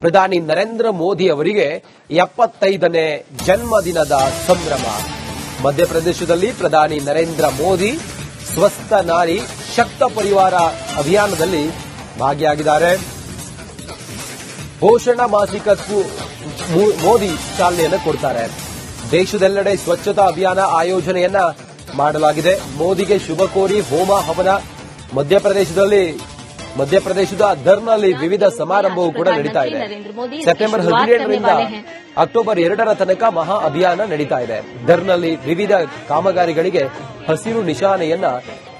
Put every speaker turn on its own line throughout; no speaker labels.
ಪ್ರಧಾನಿ ನರೇಂದ್ರ ಮೋದಿ ಅವರಿಗೆ 75ನೇ ಜನ್ಮದಿನದ ಸಂಭ್ರಮ. ಮಧ್ಯಪ್ರದೇಶದಲ್ಲಿ ಪ್ರಧಾನಿ ನರೇಂದ್ರ ಮೋದಿ ಸ್ವಸ್ಥ ನಾರಿ ಶಕ್ತ ಪರಿವಾರ ಅಭಿಯಾನದಲ್ಲಿ ಭಾಗಿಯಾಗಿದ್ದಾರೆ. ಪೋಷಣ ಮಾಸಿಕಕ್ಕೂ ಮೋದಿ ಚಾಲನೆಯನ್ನು ಕೊಡ್ತಾರೆ. ದೇಶದೆಲ್ಲೆಡೆ ಸ್ವಚ್ಛತಾ ಅಭಿಯಾನ ಆಯೋಜನೆಯನ್ನ ಮಾಡಲಾಗಿದೆ. ಮೋದಿಗೆ ಶುಭ ಕೋರಿ ಹೋಮ ಹವನ. ಮಧ್ಯಪ್ರದೇಶದ ದರ್ನಲ್ಲಿ ವಿವಿಧ ಸಮಾರಂಭವೂ ಕೂಡ ನಡೀತಾ ಇದೆ. ಸೆಪ್ಟೆಂಬರ್ 17ರಿಂದ ಅಕ್ಟೋಬರ್ 2ರ ತನಕ ಮಹಾ ಅಭಿಯಾನ ನಡೀತಾ ಇದೆ. ದರ್ನಲ್ಲಿ ವಿವಿಧ ಕಾಮಗಾರಿಗಳಿಗೆ ಹಸಿರು ನಿಶಾನೆಯನ್ನ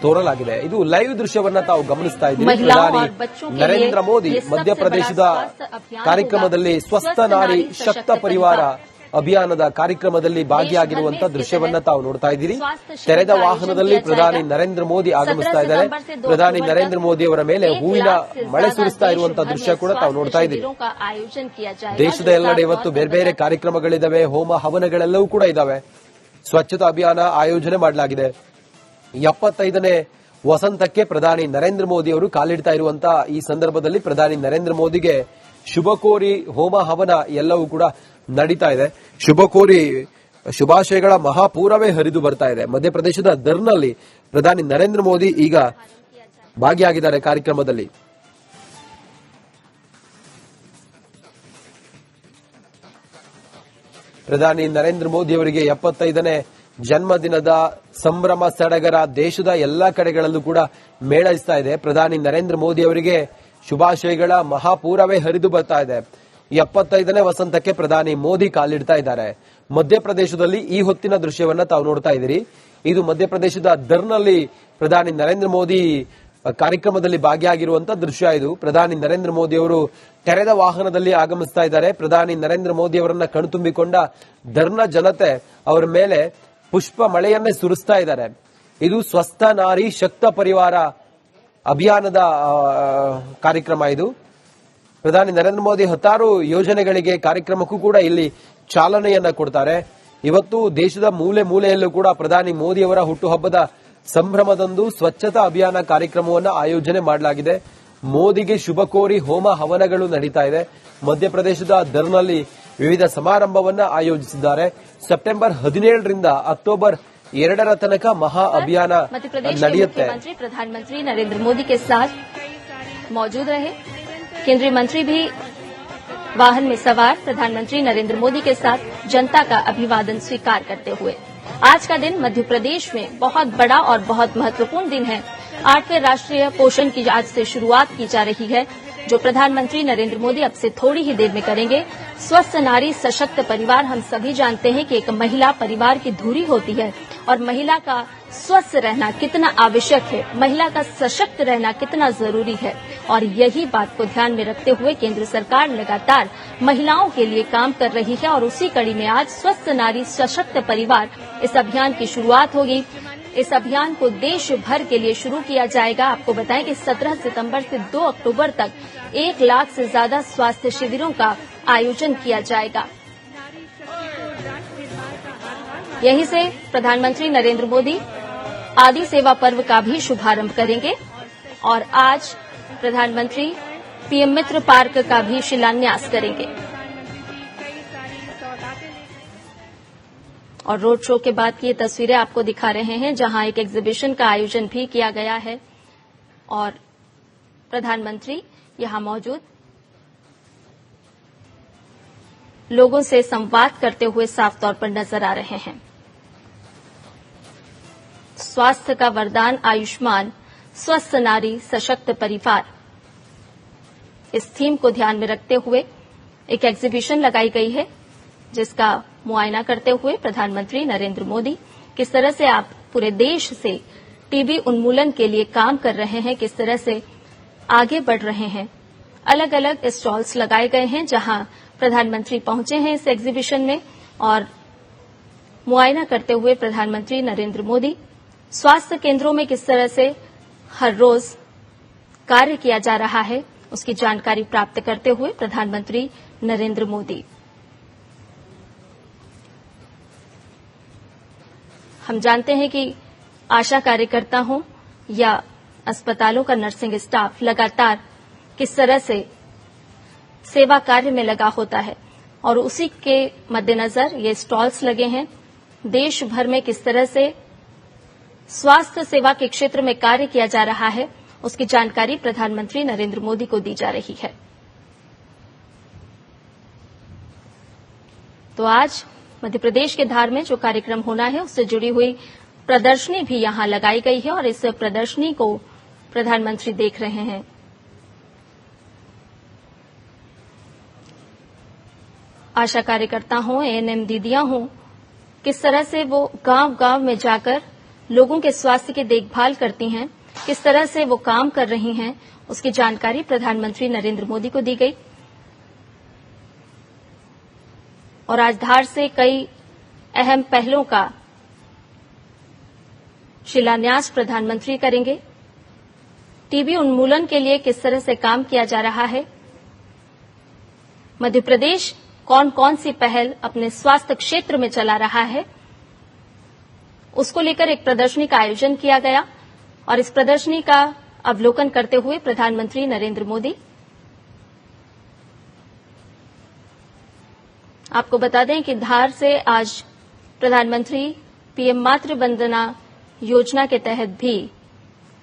ತೋರಲಾಗಿದೆ. ಇದು ಲೈವ್ ದೃಶ್ಯವನ್ನ ತಾವು ಗಮನಿಸ್ತಾ ಇದ್ದೀರಿ. ಪ್ರಧಾನಿ ನರೇಂದ್ರ ಮೋದಿ ಮಧ್ಯಪ್ರದೇಶದ ಕಾರ್ಯಕ್ರಮದಲ್ಲಿ ಸ್ವಸ್ಥ ನಾರಿ ಶಕ್ತ ಪರಿವಾರ ಅಭಿಯಾನದ ಕಾರ್ಯಕ್ರಮದಲ್ಲಿ ಭಾಗಿಯಾಗಿರುವಂತಹ ದೃಶ್ಯವನ್ನ ತಾವು ನೋಡ್ತಾ ಇದ್ದೀರಿ. ತೆರೆದ ವಾಹನದಲ್ಲಿ ಪ್ರಧಾನಿ ನರೇಂದ್ರ ಮೋದಿ ಆಗಮಿಸ್ತಾ ಇದ್ದಾರೆ. ಪ್ರಧಾನಿ ನರೇಂದ್ರ ಮೋದಿ ಅವರ ಮೇಲೆ ಹೂವಿನ ಮಳೆ ಸುರಿಸ್ತಾ ಇರುವಂತಹ ದೃಶ್ಯ ಕೂಡ ತಾವು ನೋಡ್ತಾ ಇದ್ದೀರಿ. ದೇಶದ ಎಲ್ಲೆಡೆ ಇವತ್ತು ಬೇರೆ ಬೇರೆ ಕಾರ್ಯಕ್ರಮಗಳಿದಾವೆ, ಹೋಮ ಹವನಗಳೆಲ್ಲವೂ ಕೂಡ ಇದಾವೆ. ಸ್ವಚ್ಛತಾ ಅಭಿಯಾನ ಆಯೋಜನೆ ಮಾಡಲಾಗಿದೆ. 75ನೇ ವಸಂತಕ್ಕೆ ಪ್ರಧಾನಿ ನರೇಂದ್ರ ಮೋದಿ ಅವರು ಕಾಲಿಡ್ತಾ ಇರುವಂತಹ ಈ ಸಂದರ್ಭದಲ್ಲಿ ಪ್ರಧಾನಿ ನರೇಂದ್ರ ಮೋದಿಗೆ ಶುಭ ಕೋರಿ ಹೋಮ ಹವನ ಎಲ್ಲವೂ ಕೂಡ ನಡೀತಾ ಇದೆ. ಶುಭ ಕೋರಿ ಶುಭಾಶಯಗಳ ಮಹಾಪೂರವೇ ಹರಿದು ಬರ್ತಾ ಇದೆ. ಮಧ್ಯಪ್ರದೇಶದ ದರ್ನಲ್ಲಿ ಪ್ರಧಾನಿ ನರೇಂದ್ರ ಮೋದಿ ಈಗ ಭಾಗಿಯಾಗಿದ್ದಾರೆ ಕಾರ್ಯಕ್ರಮದಲ್ಲಿ. ಪ್ರಧಾನಿ ನರೇಂದ್ರ ಮೋದಿ ಅವರಿಗೆ 75ನೇ ಜನ್ಮದಿನದ ಸಂಭ್ರಮ ಸಡಗರ ದೇಶದ ಎಲ್ಲಾ ಕಡೆಗಳಲ್ಲೂ ಕೂಡ ಮೇಳೈಸ್ತಾ ಇದೆ. ಪ್ರಧಾನಿ ನರೇಂದ್ರ ಮೋದಿ ಅವರಿಗೆ ಶುಭಾಶಯಗಳ ಮಹಾಪೂರವೇ ಹರಿದು ಬರ್ತಾ ಇದೆ. 75ನೇ ವಸಂತಕ್ಕೆ ಪ್ರಧಾನಿ ಮೋದಿ ಕಾಲಿಡ್ತಾ ಇದ್ದಾರೆ. ಮಧ್ಯಪ್ರದೇಶದಲ್ಲಿ ಈ ಹೊತ್ತಿನ ದೃಶ್ಯವನ್ನ ತಾವು ನೋಡ್ತಾ ಇದ್ದೀರಿ. ಇದು ಮಧ್ಯಪ್ರದೇಶದ ದರ್ನಲ್ಲಿ ಪ್ರಧಾನಿ ನರೇಂದ್ರ ಮೋದಿ ಕಾರ್ಯಕ್ರಮದಲ್ಲಿ ಭಾಗಿಯಾಗಿರುವಂತಹ ದೃಶ್ಯ. ಇದು ಪ್ರಧಾನಿ ನರೇಂದ್ರ ಮೋದಿ ಅವರು ತೆರೆದ ವಾಹನದಲ್ಲಿ ಆಗಮಿಸ್ತಾ ಇದ್ದಾರೆ. ಪ್ರಧಾನಿ ನರೇಂದ್ರ ಮೋದಿ ಅವರನ್ನ ಕಣ್ತುಂಬಿಕೊಂಡ ದರ್ನ ಜನತೆ ಅವರ ಮೇಲೆ ಪುಷ್ಪ ಮಳೆಯನ್ನೇ ಸುರಿಸ್ತಾ ಇದ್ದಾರೆ. ಇದು ಸ್ವಸ್ಥ ನಾರಿ ಶಕ್ತ ಪರಿವಾರ ಅಭಿಯಾನದ ಕಾರ್ಯಕ್ರಮ. ಇದು ಪ್ರಧಾನಿ ನರೇಂದ್ರ ಮೋದಿ ಹತ್ತಾರು ಯೋಜನೆಗಳಿಗೆ ಕಾರ್ಯಕ್ರಮಕ್ಕೂ ಕೂಡ ಇಲ್ಲಿ ಚಾಲನೆಯನ್ನ ಕೊಡ್ತಾರೆ. ಇವತ್ತು ದೇಶದ ಮೂಲೆ ಮೂಲೆಯಲ್ಲೂ ಕೂಡ ಪ್ರಧಾನಿ ಮೋದಿ ಅವರ ಹುಟ್ಟುಹಬ್ಬದ ಸಂಭ್ರಮದಂದು ಸ್ವಚ್ಛತಾ ಅಭಿಯಾನ ಕಾರ್ಯಕ್ರಮವನ್ನು ಆಯೋಜನೆ ಮಾಡಲಾಗಿದೆ. ಮೋದಿಗೆ ಶುಭ ಕೋರಿ ಹೋಮ ಹವನಗಳು ನಡೀತಾ ಇದೆ. ಮಧ್ಯಪ್ರದೇಶದ ದರ್ನಲ್ಲಿ ವಿವಿಧ ಸಮಾರಂಭವನ್ನ ಆಯೋಜಿಸಿದ್ದಾರೆ. ಸೆಪ್ಟೆಂಬರ್ 17ರಿಂದ ಅಕ್ಟೋಬರ್ 2ರ ತನಕ ಮಹಾ ಅಭಿಯಾನ ನಡೆಯುತ್ತೆ.
प्रधानमंत्री नरेंद्र मोदी के साथ मौजूद रहे। केंद्रीय मंत्री भी वाहन में सवार प्रधानमंत्री नरेंद्र मोदी के साथ जनता का अभिवादन स्वीकार करते हुए। आज का दिन मध्य प्रदेश में बहुत बड़ा और बहुत महत्वपूर्ण दिन है। 8वें राष्ट्रीय पोषण की आज से शुरुआत की जा रही है, जो प्रधानमंत्री नरेंद्र मोदी अब से थोड़ी ही देर में करेंगे। स्वस्थ नारी सशक्त परिवार, हम सभी जानते हैं कि एक महिला परिवार की धुरी होती है और महिला का स्वस्थ रहना कितना आवश्यक है, महिला का सशक्त रहना कितना जरूरी है। और यही बात को ध्यान में रखते हुए केंद्र सरकार लगातार महिलाओं के लिए काम कर रही है और उसी कड़ी में आज स्वस्थ नारी सशक्त परिवार इस अभियान की शुरुआत होगी। इस अभियान को देश भर के लिए शुरू किया जाएगा। आपको बताएं कि 17 सितंबर से 2 अक्टूबर तक 1 लाख से ज्यादा स्वास्थ्य शिविरों का आयोजन किया जाएगा। यहीं से प्रधानमंत्री नरेंद्र मोदी आदि सेवा पर्व का भी शुभारंभ करेंगे और आज प्रधानमंत्री पीएम मित्र पार्क का भी शिलान्यास करेंगे। और रोड शो के बाद की ये तस्वीरें आपको दिखा रहे हैं, जहां एक एग्जीबिशन का आयोजन भी किया गया है और प्रधानमंत्री यहां मौजूद लोगों से संवाद करते हुए साफ तौर पर नजर आ रहे हैं। स्वास्थ्य का वरदान आयुष्मान, स्वस्थ नारी सशक्त परिवार, इस थीम को ध्यान में रखते हुए एक एग्जीबिशन लगाई गई है, जिसका मुआयना करते हुए प्रधानमंत्री नरेंद्र मोदी किस तरह से आप पूरे देश से टीबी उन्मूलन के लिए काम कर रहे हैं, किस तरह से आगे बढ़ रहे हैं। अलग अलग स्टॉल्स लगाए गए हैं जहां प्रधानमंत्री पहुंचे हैं इस एग्जीबिशन में और मुआयना करते हुए प्रधानमंत्री नरेंद्र मोदी स्वास्थ्य केंद्रों में किस तरह से हर रोज कार्य किया जा रहा है, उसकी जानकारी प्राप्त करते हुए प्रधानमंत्री नरेंद्र मोदी। हम जानते हैं कि आशा कार्यकर्ता हों या अस्पतालों का नर्सिंग स्टाफ लगातार किस तरह से सेवा कार्य में लगा होता है और उसी के मद्देनजर ये स्टॉल्स लगे हैं। देश भर में किस तरह से स्वास्थ्य सेवा के क्षेत्र में कार्य किया जा रहा है, उसकी जानकारी प्रधानमंत्री नरेंद्र मोदी को दी जा रही है। तो आज मध्य प्रदेश के धार में जो कार्यक्रम होना है उससे जुड़ी हुई प्रदर्शनी भी यहां लगाई गई है और इस प्रदर्शनी को प्रधानमंत्री देख रहे हैं। आशा कार्यकर्ता हों, एएनएम दीदियां हों, किस तरह से वो गांव-गांव में जाकर लोगों के स्वास्थ्य की देखभाल करती हैं, किस तरह से वो काम कर रही हैं, उसकी जानकारी प्रधानमंत्री नरेंद्र मोदी को दी गई। और आज धार से कई अहम पहलों का शिलान्यास प्रधानमंत्री करेंगे। टीबी उन्मूलन के लिए किस तरह से काम किया जा रहा है, मध्य प्रदेश कौन कौन सी पहल अपने स्वास्थ्य क्षेत्र में चला रहा है, उसको लेकर एक प्रदर्शनी का आयोजन किया गया और इस प्रदर्शनी का अवलोकन करते हुए प्रधानमंत्री नरेंद्र मोदी। आपको बता दें कि धार से आज प्रधानमंत्री पीएम मातृ वंदना योजना के तहत भी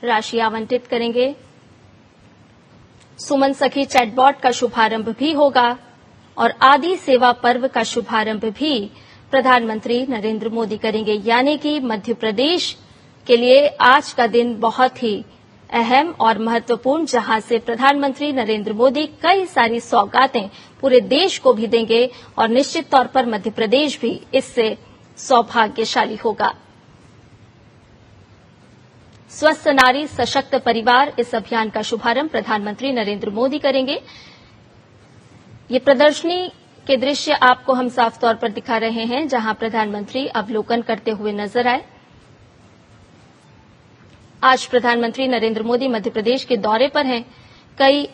राशि आवंटित करेंगे। सुमन सखी चैटबॉट का शुभारंभ भी होगा और आदि सेवा पर्व का शुभारंभ भी प्रधानमंत्री नरेंद्र मोदी करेंगे। यानी कि मध्य प्रदेश के लिए आज का दिन बहुत ही अहम और महत्वपूर्ण, जहां से प्रधानमंत्री नरेंद्र मोदी कई सारी सौगातें पूरे देश को भी देंगे और निश्चित तौर पर मध्य प्रदेश भी इससे सौभाग्यशाली होगा। स्वस्थ नारी सशक्त परिवार, इस अभियान का शुभारंभ प्रधानमंत्री नरेंद्र मोदी करेंगे। ये प्रदर्शनी के दृश्य आपको हम साफ तौर पर दिखा रहे हैं, जहां प्रधानमंत्री अवलोकन करते हुए नजर आए। आज प्रधानमंत्री नरेंद्र मोदी मध्य प्रदेश के दौरे पर हैं। कई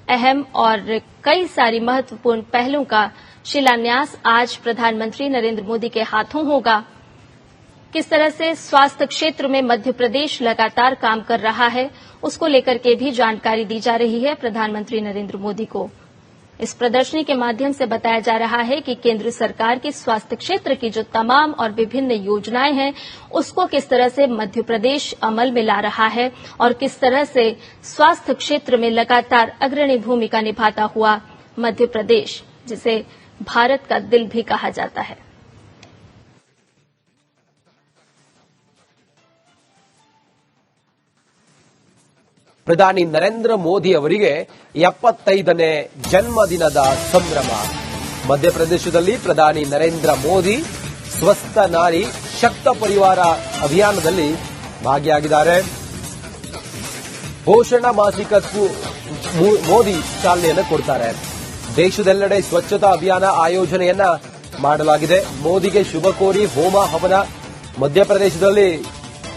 अहम और कई सारी महत्वपूर्ण पहलों का शिलान्यास आज प्रधानमंत्री नरेंद्र मोदी के हाथों होगा। किस तरह से स्वास्थ्य क्षेत्र में मध्य प्रदेश लगातार काम कर रहा है, उसको लेकर के भी जानकारी दी जा रही है प्रधानमंत्री नरेंद्र मोदी को। इस प्रदर्शनी के माध्यम से बताया जा रहा है कि केंद्र सरकार की स्वास्थ्य क्षेत्र की जो तमाम और विभिन्न योजनाएं हैं, उसको किस तरह से मध्य प्रदेश अमल में ला रहा है और किस तरह से स्वास्थ्य क्षेत्र में लगातार अग्रणी भूमिका निभाता हुआ मध्य प्रदेश, जिसे भारत का दिल भी कहा जाता है।
ಪ್ರಧಾನಿ ನರೇಂದ್ರ ಮೋದಿ ಅವರಿಗೆ 75ನೇ ಜನ್ಮದಿನದ ಸಂಭ್ರಮ. ಮಧ್ಯಪ್ರದೇಶದಲ್ಲಿ ಪ್ರಧಾನಿ ನರೇಂದ್ರ ಮೋದಿ ಸ್ವಸ್ಥ ನಾರಿ ಶಕ್ತ ಪರಿವಾರ ಅಭಿಯಾನದಲ್ಲಿ ಭಾಗಿಯಾಗಿದ್ದಾರೆ. ಪೋಷಣ ಮಾಸಿಕಕ್ಕೂ ಮೋದಿ ಚಾಲನೆಯನ್ನು ಕೊಡ್ತಾರೆ. ದೇಶದೆಲ್ಲೆಡೆ ಸ್ವಚ್ಛತಾ ಅಭಿಯಾನ ಆಯೋಜನೆಯನ್ನ ಮಾಡಲಾಗಿದೆ. ಮೋದಿಗೆ ಶುಭ ಕೋರಿ ಹೋಮ ಹವನ.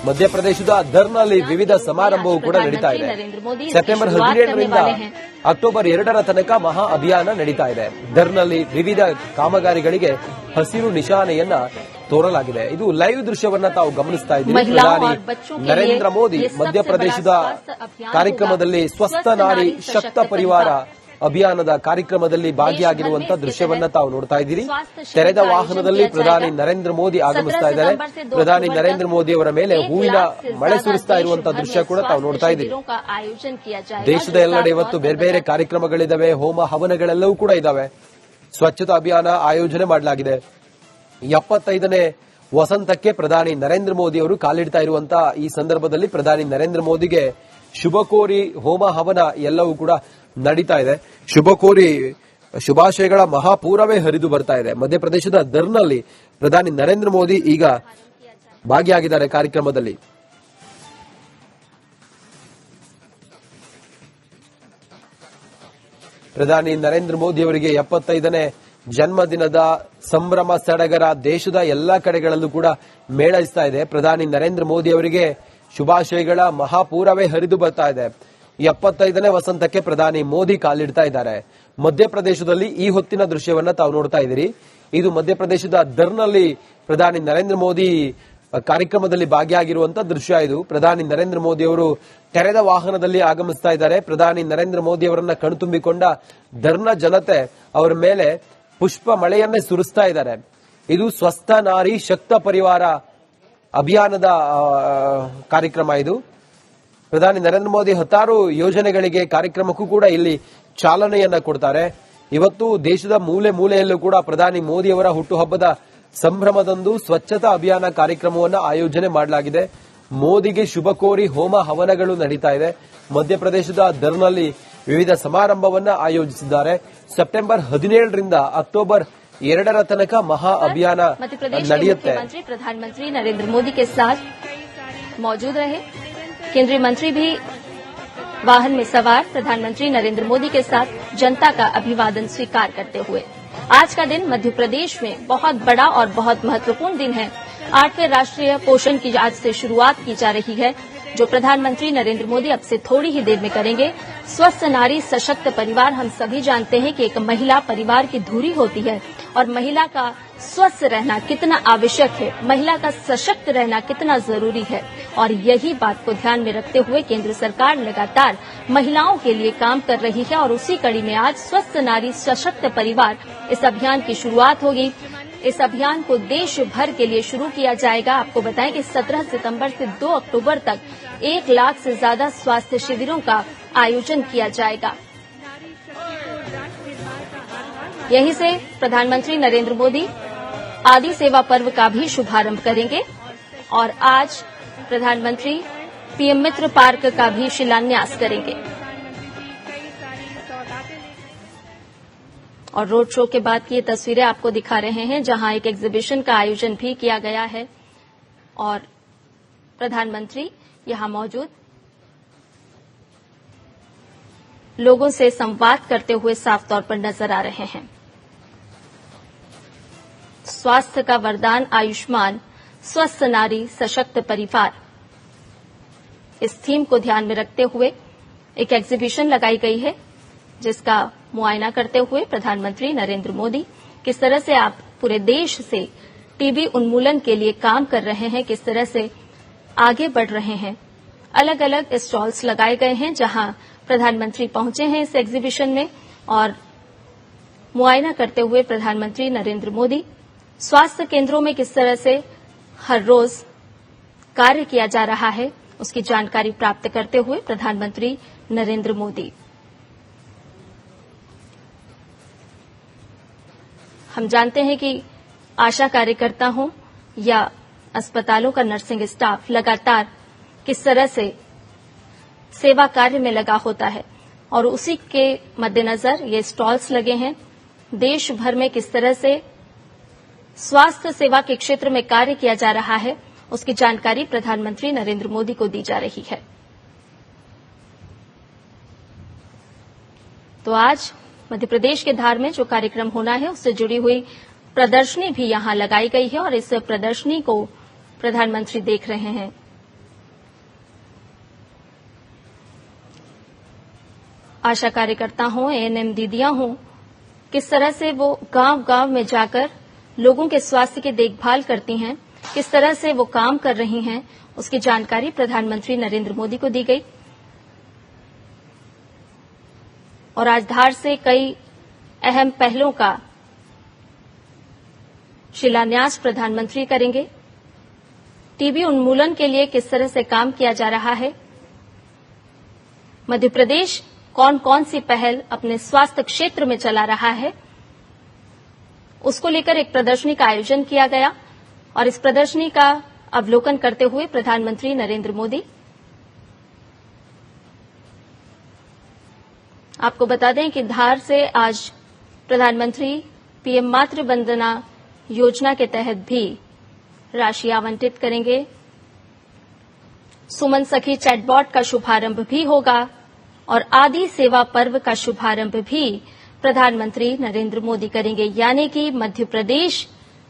ಮಧ್ಯಪ್ರದೇಶದ ದರ್ನಲ್ಲಿ ವಿವಿಧ ಸಮಾರಂಭವೂ ಕೂಡ ನಡೀತಾ ಇದೆ. ಸೆಪ್ಟೆಂಬರ್ 17ರಿಂದ ಅಕ್ಟೋಬರ್ 2ರ ತನಕ ಮಹಾ ಅಭಿಯಾನ ನಡೀತಾ ಇದೆ. ದರ್ನಲ್ಲಿ ವಿವಿಧ ಕಾಮಗಾರಿಗಳಿಗೆ ಹಸಿರು ನಿಶಾನೆಯನ್ನ ತೋರಲಾಗಿದೆ. ಇದು ಲೈವ್ ದೃಶ್ಯವನ್ನ ತಾವು ಗಮನಿಸ್ತಾ ಇದ್ದೀರಿ. ಪ್ರಧಾನಿ ನರೇಂದ್ರ ಮೋದಿ ಮಧ್ಯಪ್ರದೇಶದ ಕಾರ್ಯಕ್ರಮದಲ್ಲಿ ಸ್ವಸ್ಥ ನಾರಿ ಶಕ್ತ ಪರಿವಾರ ಅಭಿಯಾನದ ಕಾರ್ಯಕ್ರಮದಲ್ಲಿ ಭಾಗಿಯಾಗಿರುವಂತಹ ದೃಶ್ಯವನ್ನ ತಾವು ನೋಡ್ತಾ ಇದ್ದೀರಿ. ತೆರೆದ ವಾಹನದಲ್ಲಿ ಪ್ರಧಾನಿ ನರೇಂದ್ರ ಮೋದಿ ಆಗಮಿಸ್ತಾ ಇದ್ದಾರೆ. ಪ್ರಧಾನಿ ನರೇಂದ್ರ ಮೋದಿ ಅವರ ಮೇಲೆ ಹೂವಿನ ಮಳೆ ಸುರಿಸ್ತಾ ಇರುವಂತಹ ದೃಶ್ಯ ಕೂಡ ತಾವು ನೋಡ್ತಾ ಇದ್ದೀರಿ. ದೇಶದ ಎಲ್ಲೆಡೆ ಇವತ್ತು ಬೇರೆ ಬೇರೆ ಕಾರ್ಯಕ್ರಮಗಳಿದಾವೆ, ಹೋಮ ಹವನಗಳೆಲ್ಲವೂ ಕೂಡ ಇದಾವೆ. ಸ್ವಚ್ಛತಾ ಅಭಿಯಾನ ಆಯೋಜನೆ ಮಾಡಲಾಗಿದೆ. 75ನೇ ವಸಂತಕ್ಕೆ ಪ್ರಧಾನಿ ನರೇಂದ್ರ ಮೋದಿ ಅವರು ಕಾಲಿಡ್ತಾ ಇರುವಂತಹ ಈ ಸಂದರ್ಭದಲ್ಲಿ ಪ್ರಧಾನಿ ನರೇಂದ್ರ ಮೋದಿಗೆ ಶುಭ ಕೋರಿ ಹೋಮ ಹವನ ಎಲ್ಲವೂ ಕೂಡ ನಡೀತಾ ಇದೆ. ಶುಭ ಕೋರಿ ಶುಭಾಶಯಗಳ ಮಹಾಪೂರವೇ ಹರಿದು ಬರ್ತಾ ಇದೆ. ಮಧ್ಯಪ್ರದೇಶದ ದರ್ನಲ್ಲಿ ಪ್ರಧಾನಿ ನರೇಂದ್ರ ಮೋದಿ ಈಗ ಭಾಗಿಯಾಗಿದ್ದಾರೆ ಕಾರ್ಯಕ್ರಮದಲ್ಲಿ. ಪ್ರಧಾನಿ ನರೇಂದ್ರ ಮೋದಿ ಅವರಿಗೆ 75ನೇ ಜನ್ಮದಿನದ ಸಂಭ್ರಮ ಸಡಗರ ದೇಶದ ಎಲ್ಲಾ ಕಡೆಗಳಲ್ಲೂ ಕೂಡ ಮೇಳೈಸ್ತಾ ಇದೆ. ಪ್ರಧಾನಿ ನರೇಂದ್ರ ಮೋದಿ ಅವರಿಗೆ ಶುಭಾಶಯಗಳ ಮಹಾಪೂರವೇ ಹರಿದು ಬರ್ತಾ ಇದೆ. 75ನೇ ವಸಂತಕ್ಕೆ ಪ್ರಧಾನಿ ಮೋದಿ ಕಾಲಿಡ್ತಾ ಇದ್ದಾರೆ. ಮಧ್ಯಪ್ರದೇಶದಲ್ಲಿ ಈ ಹೊತ್ತಿನ ದೃಶ್ಯವನ್ನ ತಾವು ನೋಡ್ತಾ ಇದ್ದೀರಿ. ಇದು ಮಧ್ಯಪ್ರದೇಶದ ದರ್ನಲ್ಲಿ ಪ್ರಧಾನಿ ನರೇಂದ್ರ ಮೋದಿ ಕಾರ್ಯಕ್ರಮದಲ್ಲಿ ಭಾಗಿಯಾಗಿರುವಂತಹ ದೃಶ್ಯ ಇದು. ಪ್ರಧಾನಿ ನರೇಂದ್ರ ಮೋದಿ ಅವರು ತೆರೆದ ವಾಹನದಲ್ಲಿ ಆಗಮಿಸ್ತಾ ಇದ್ದಾರೆ. ಪ್ರಧಾನಿ ನರೇಂದ್ರ ಮೋದಿ ಅವರನ್ನ ಕಣ್ತುಂಬಿಕೊಂಡ ಧರ್ನ ಜನತೆ ಅವರ ಮೇಲೆ ಪುಷ್ಪ ಮಳೆಯನ್ನೇ ಸುರಿಸ್ತಾ ಇದ್ದಾರೆ. ಇದು ಸ್ವಸ್ಥ ನಾರಿ ಶಕ್ತ ಪರಿವಾರ ಅಭಿಯಾನದ ಕಾರ್ಯಕ್ರಮ. ಇದು ಪ್ರಧಾನಿ ನರೇಂದ್ರ ಮೋದಿ ಹತ್ತಾರು ಯೋಜನೆಗಳಿಗೆ ಕಾರ್ಯಕ್ರಮಕ್ಕೂ ಕೂಡ ಇಲ್ಲಿ ಚಾಲನೆಯನ್ನ ಕೊಡ್ತಾರೆ. ಇವತ್ತು ದೇಶದ ಮೂಲೆ ಮೂಲೆಯಲ್ಲೂ ಕೂಡ ಪ್ರಧಾನಿ ಮೋದಿ ಅವರ ಹುಟ್ಟುಹಬ್ಬದ ಸಂಭ್ರಮದಂದು ಸ್ವಚ್ಛತಾ ಅಭಿಯಾನ ಕಾರ್ಯಕ್ರಮವನ್ನು ಆಯೋಜನೆ ಮಾಡಲಾಗಿದೆ. ಮೋದಿಗೆ ಶುಭ ಕೋರಿ ಹೋಮ ಹವನಗಳು ನಡೀತಾ ಇದೆ. ಮಧ್ಯಪ್ರದೇಶದ ದರ್ನಲ್ಲಿ ವಿವಿಧ ಸಮಾರಂಭವನ್ನ ಆಯೋಜಿಸಿದ್ದಾರೆ. ಸೆಪ್ಟೆಂಬರ್ 17ರಿಂದ ಅಕ್ಟೋಬರ್ 2 ತನಕ ಮಹಾ ಅಭಿಯಾನ ನಡೆಯುತ್ತೆ.
मुख्यमंत्री प्रधानमंत्री नरेंद्र मोदी के साथ मौजूद रहे। केंद्रीय मंत्री भी वाहन में सवार प्रधानमंत्री नरेंद्र मोदी के साथ जनता का अभिवादन स्वीकार करते हुए। आज का दिन मध्य प्रदेश में बहुत बड़ा और बहुत महत्वपूर्ण दिन है। 8वें राष्ट्रीय पोषण की आज से शुरुआत की जा रही है, जो प्रधानमंत्री नरेंद्र मोदी अब से थोड़ी ही देर में करेंगे। स्वस्थ नारी सशक्त परिवार, हम सभी जानते हैं कि एक महिला परिवार की धुरी होती है और महिला का स्वस्थ रहना कितना आवश्यक है, महिला का सशक्त रहना कितना जरूरी है। और यही बात को ध्यान में रखते हुए केंद्र सरकार लगातार महिलाओं के लिए काम कर रही है और उसी कड़ी में आज स्वस्थ नारी सशक्त परिवार इस अभियान की शुरुआत होगी। इस अभियान को देश भर के लिए शुरू किया जाएगा। आपको बताएं कि 17 सितंबर से 2 अक्टूबर तक 1 लाख से ज्यादा स्वास्थ्य शिविरों का आयोजन किया जाएगा। यहीं से प्रधानमंत्री नरेंद्र मोदी आदि सेवा पर्व का भी शुभारंभ करेंगे और आज प्रधानमंत्री पीएम मित्र पार्क का भी शिलान्यास करेंगे। और रोड शो के बाद की ये तस्वीरें आपको दिखा रहे हैं, जहां एक एग्जीबिशन का आयोजन भी किया गया है और प्रधानमंत्री यहां मौजूद लोगों से संवाद करते हुए साफ तौर पर नजर आ रहे हैं। स्वास्थ्य का वरदान आयुष्मान, स्वस्थ नारी सशक्त परिवार, इस थीम को ध्यान में रखते हुए एक एग्जीबिशन लगाई गई है, जिसका मुआयना करते हुए प्रधानमंत्री नरेंद्र मोदी किस तरह से आप पूरे देश से टीबी उन्मूलन के लिए काम कर रहे हैं, किस तरह से आगे बढ़ रहे हैं। अलग अलग स्टॉल्स लगाए गए हैं जहां प्रधानमंत्री पहुंचे हैं इस एग्जीबिशन में और मुआयना करते हुए प्रधानमंत्री नरेंद्र मोदी स्वास्थ्य केंद्रों में किस तरह से हर रोज कार्य किया जा रहा है, उसकी जानकारी प्राप्त करते हुए प्रधानमंत्री नरेंद्र मोदी। हम जानते हैं कि आशा कार्यकर्ता हों या अस्पतालों का नर्सिंग स्टाफ लगातार किस तरह से सेवा कार्य में लगा होता है और उसी के मद्देनजर ये स्टॉल्स लगे हैं। देश भर में किस तरह से स्वास्थ्य सेवा के क्षेत्र में कार्य किया जा रहा है, उसकी जानकारी प्रधानमंत्री नरेंद्र मोदी को दी जा रही है। तो आज मध्य प्रदेश के धार में जो कार्यक्रम होना है उससे जुड़ी हुई प्रदर्शनी भी यहां लगाई गई है और इस प्रदर्शनी को प्रधानमंत्री देख रहे हैं। आशा कार्यकर्ता हों, एएनएम दीदियां हों, किस तरह से वो गांव-गांव में जाकर लोगों के स्वास्थ्य की देखभाल करती हैं, किस तरह से वो काम कर रही हैं, उसकी जानकारी प्रधानमंत्री नरेंद्र मोदी को दी गई। और आज धार से कई अहम पहलों का शिलान्यास प्रधानमंत्री करेंगे। टीबी उन्मूलन के लिए किस तरह से काम किया जा रहा है, मध्य प्रदेश कौन कौन सी पहल अपने स्वास्थ्य क्षेत्र में चला रहा है, उसको लेकर एक प्रदर्शनी का आयोजन किया गया और इस प्रदर्शनी का अवलोकन करते हुए प्रधानमंत्री नरेंद्र मोदी। आपको बता दें कि धार से आज प्रधानमंत्री पीएम मातृ वंदना योजना के तहत भी राशि आवंटित करेंगे। सुमन सखी चैटबॉट का शुभारंभ भी होगा और आदि सेवा पर्व का शुभारंभ भी प्रधानमंत्री नरेंद्र मोदी करेंगे। यानी कि मध्य प्रदेश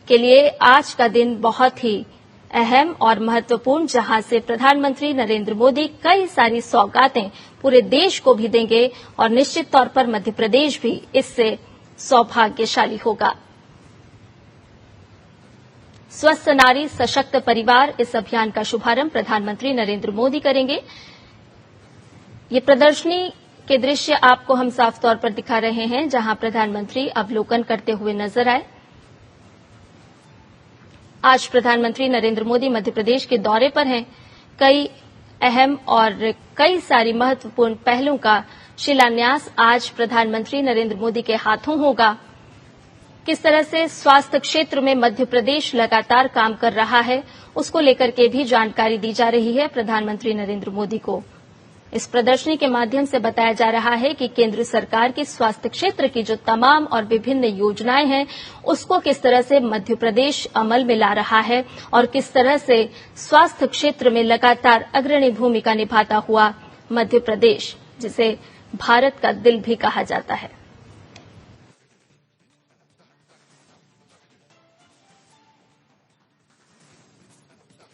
के लिए आज का दिन बहुत ही अहम और महत्वपूर्ण, जहां से प्रधानमंत्री नरेंद्र मोदी कई सारी सौगातें पूरे देश को भी देंगे और निश्चित तौर पर मध्य प्रदेश भी इससे सौभाग्यशाली होगा। स्वस्थ नारी सशक्त परिवार इस अभियान का शुभारंभ प्रधानमंत्री नरेंद्र मोदी करेंगे। ये प्रदर्शनी के दृश्य आपको हम साफ तौर पर दिखा रहे हैं, जहां प्रधानमंत्री अवलोकन करते हुए नजर आए। आज प्रधानमंत्री नरेंद्र मोदी मध्य प्रदेश के दौरे पर हैं। कई अहम और कई सारी महत्वपूर्ण पहलों का शिलान्यास आज प्रधानमंत्री नरेंद्र मोदी के हाथों होगा। किस तरह से स्वास्थ्य क्षेत्र में मध्य प्रदेश लगातार काम कर रहा है, उसको लेकर के भी जानकारी दी जा रही है प्रधानमंत्री नरेंद्र मोदी को। इस प्रदर्शनी के माध्यम से बताया जा रहा है कि केंद्र सरकार की स्वास्थ्य क्षेत्र की जो तमाम और विभिन्न योजनाएं हैं, उसको किस तरह से मध्य प्रदेश अमल में ला रहा है और किस तरह से स्वास्थ्य क्षेत्र में लगातार अग्रणी भूमिका निभाता हुआ मध्य प्रदेश, जिसे भारत का दिल भी कहा जाता है।